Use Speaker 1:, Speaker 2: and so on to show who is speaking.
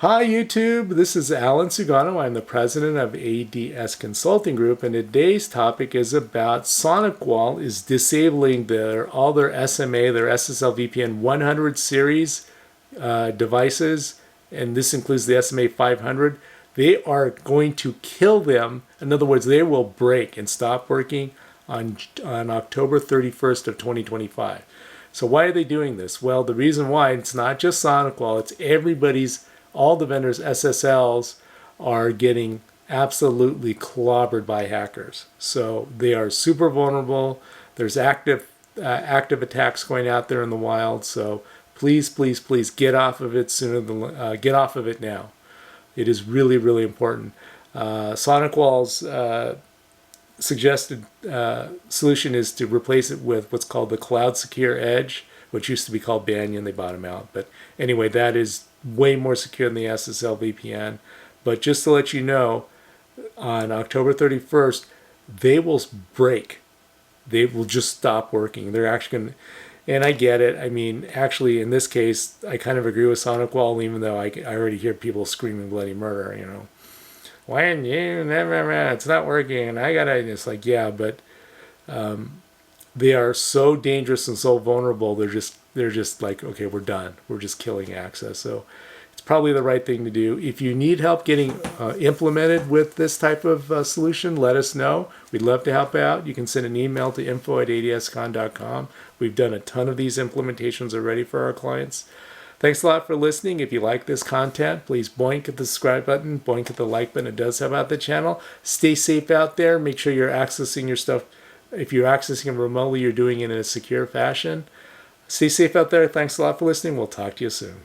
Speaker 1: Hi YouTube, this is Alan Sugano. I'm the president of ADS Consulting Group, and today's topic is about Sonicwall is disabling all their SMA, their SSL VPN 100 series devices, and this includes the SMA500. They are going to kill them. In other words, they will break and stop working on October 31st of 2025. So why are they doing this? Well, the reason why, it's not just Sonicwall, it's everybody's, all the vendors' SSLs are getting absolutely clobbered by hackers. So they are super vulnerable. There's active attacks going out there in the wild. So please, please, please get off of it sooner than get off of it now. It is really, really important. Sonicwall's suggested solution is to replace it with what's called the Cloud Secure Edge, which used to be called Banyan. They bought them out. But anyway, that is way more secure than the SSL VPN. But just to let you know, on October 31st, they will break. They will just stop working. They're actually going to, and I get it. I mean, actually, in this case, I kind of agree with Sonicwall, even though I already hear people screaming bloody murder, you know. When you never, it's not working, and I gotta, it's like, yeah, but they are so dangerous and so vulnerable. They're just like, okay, we're done. We're just killing access. So it's probably the right thing to do. If you need help getting implemented with this type of solution, let us know. We'd love to help out. You can send an email to info@adscon.com. We've done a ton of these implementations already for our clients. Thanks a lot for listening. If you like this content, please boink at the subscribe button, boink at the like button. It does help out the channel. Stay safe out there. Make sure you're accessing your stuff. If you're accessing it remotely, you're doing it in a secure fashion. Stay safe out there. Thanks a lot for listening. We'll talk to you soon.